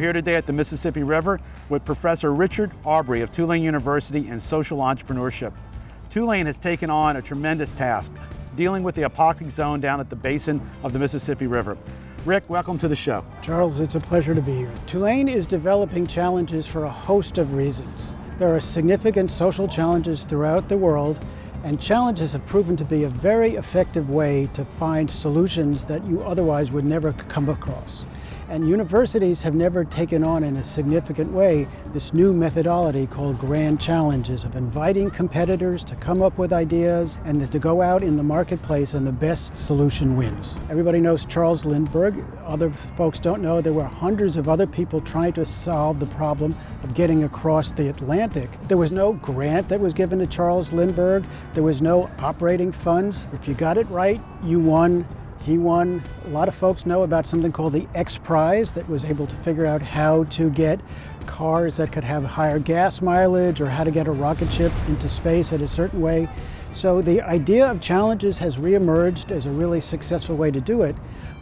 We're here today at the Mississippi River with Professor Richard Aubrey of Tulane University in social entrepreneurship. Tulane has taken on a tremendous task, dealing with the apocalyptic zone down at the basin of the Mississippi River. Rick, welcome to the show. Charles, it's a pleasure to be here. Tulane is developing challenges for a host of reasons. There are significant social challenges throughout the world, and challenges have proven to be a very effective way to find solutions that you otherwise would never come across. And universities have never taken on in a significant way this new methodology called grand challenges of inviting competitors to come up with ideas and to go out in the marketplace and the best solution wins. Everybody knows Charles Lindbergh. Other folks don't know there were hundreds of other people trying to solve the problem of getting across the Atlantic. There was no grant that was given to Charles Lindbergh. There was no operating funds. If you got it right, you won. He won. A lot of folks know about something called the X Prize that was able to figure out how to get cars that could have higher gas mileage or how to get a rocket ship into space at a certain way. So the idea of challenges has reemerged as a really successful way to do it.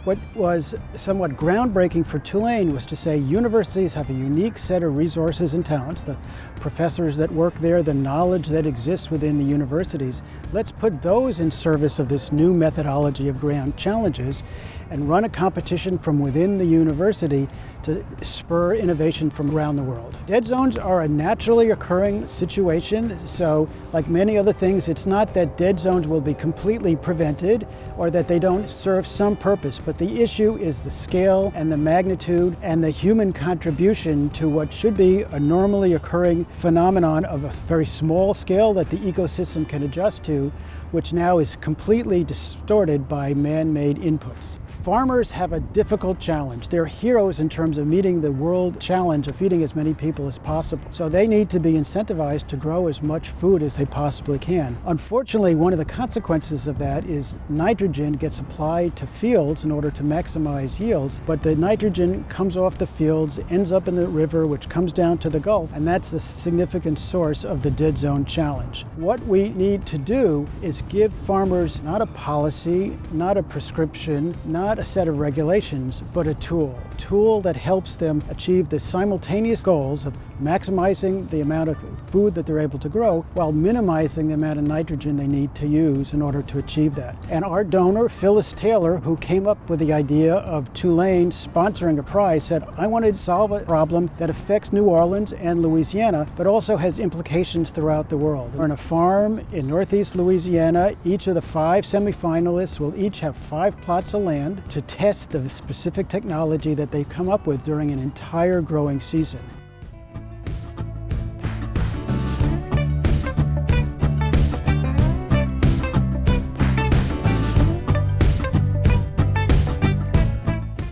What was somewhat groundbreaking for Tulane was to say universities have a unique set of resources and talents, the professors that work there, the knowledge that exists within the universities. Let's put those in service of this new methodology of grand challenges and run a competition from within the university to spur innovation from around the world. Dead zones are a naturally occurring situation, so like many other things, it's not that dead zones will be completely prevented or that they don't serve some purpose, but the issue is the scale and the magnitude and the human contribution to what should be a normally occurring phenomenon of a very small scale that the ecosystem can adjust to, which now is completely distorted by man-made inputs. Farmers have a difficult challenge. They're heroes in terms of meeting the world challenge of feeding as many people as possible. So they need to be incentivized to grow as much food as they possibly can. Unfortunately, one of the consequences of that is nitrogen gets applied to fields in order to maximize yields, but the nitrogen comes off the fields, ends up in the river, which comes down to the Gulf, and that's the significant source of the dead zone challenge. What we need to do is give farmers not a policy, not a prescription, not a set of regulations, but a tool that helps them achieve the simultaneous goals of maximizing the amount of food that they're able to grow while minimizing the amount of nitrogen they need to use in order to achieve that. And our donor, Phyllis Taylor, who came up with the idea of Tulane sponsoring a prize, said, I wanted to solve a problem that affects New Orleans and Louisiana, but also has implications throughout the world. We're on a farm in Northeast Louisiana. Each of the 5 semifinalists will each have 5 plots of land to test the specific technology that they come up with during an entire growing season.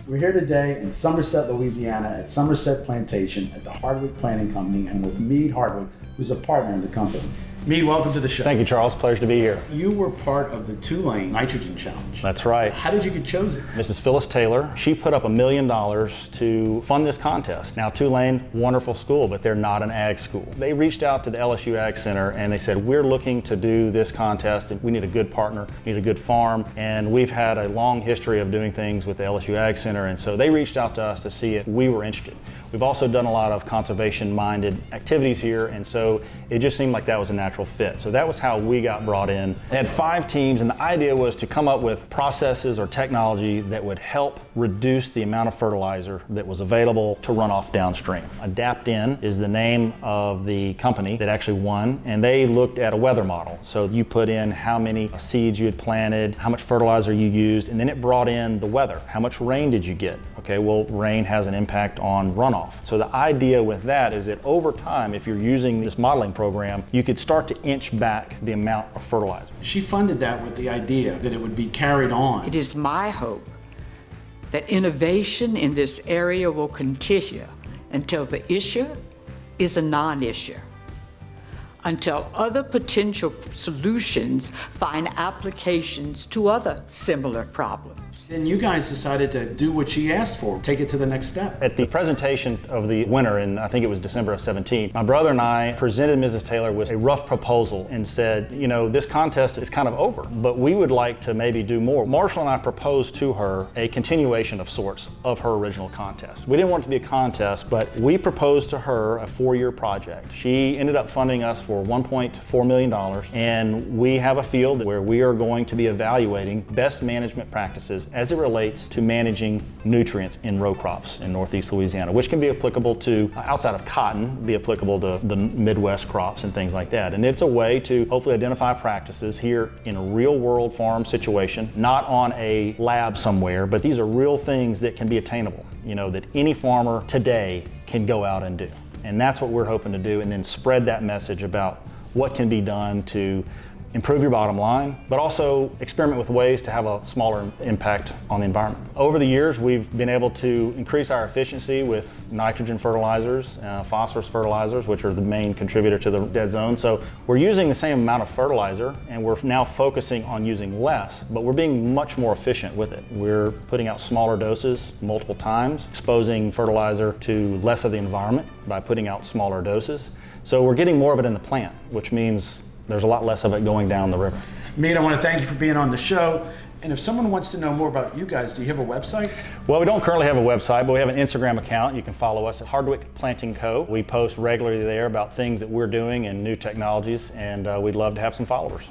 We're here today in Somerset, Louisiana at Somerset Plantation at the Hardwick Planting Co. and with Meade Hardwick, who's a partner in the company. Meade, welcome to the show. Thank you, Charles. Pleasure to be here. You were part of the Tulane Nitrogen Challenge. That's right. How did you get chosen? Mrs. Phyllis Taylor, she put up $1 million to fund this contest. Now, Tulane, wonderful school, but they're not an ag school. They reached out to the LSU Ag Center and they said, we're looking to do this contest and we need a good partner, we need a good farm, and we've had a long history of doing things with the LSU Ag Center, and so they reached out to us to see if we were interested. We've also done a lot of conservation-minded activities here, and so it just seemed like that was a natural fit. So that was how we got brought in. They had 5 teams, and the idea was to come up with processes or technology that would help reduce the amount of fertilizer that was available to run off downstream. AdaptIn is the name of the company that actually won, and they looked at a weather model. So you put in how many seeds you had planted, how much fertilizer you used, and then it brought in the weather. How much rain did you get? Okay, well, rain has an impact on runoff. So the idea with that is that over time, if you're using this modeling program, you could start to inch back the amount of fertilizer. She funded that with the idea that it would be carried on. It is my hope that innovation in this area will continue until the issue is a non-issue. until other potential solutions find applications to other similar problems. And you guys decided to do what she asked for, take it to the next step. At the presentation of the winter in, I think it was December of 17, my brother and I presented Mrs. Taylor with a rough proposal and said, you know, this contest is kind of over, but we would like to maybe do more. Marshall and I proposed to her a continuation of sorts of her original contest. We didn't want it to be a contest, but we proposed to her a 4-year project. She ended up funding us for $1.4 million, and we have a field where we are going to be evaluating best management practices as it relates to managing nutrients in row crops in Northeast Louisiana, which can be applicable to, outside of cotton, be applicable to the Midwest crops and things like that. And it's a way to hopefully identify practices here in a real world farm situation, not on a lab somewhere, but these are real things that can be attainable, you know, that any farmer today can go out and do. And that's what we're hoping to do, and then spread that message about what can be done to improve your bottom line, but also experiment with ways to have a smaller impact on the environment. Over the years, we've been able to increase our efficiency with nitrogen fertilizers, phosphorus fertilizers, which are the main contributor to the dead zone. So we're using the same amount of fertilizer, and we're now focusing on using less, but we're being much more efficient with it. We're putting out smaller doses multiple times, exposing fertilizer to less of the environment by putting out smaller doses. So we're getting more of it in the plant, which means there's a lot less of it going down the river. Mead, I want to thank you for being on the show. And if someone wants to know more about you guys, do you have a website? Well, we don't currently have a website, but we have an Instagram account. You can follow us at Hardwick Planting Co. We post regularly there about things that we're doing and new technologies, and we'd love to have some followers.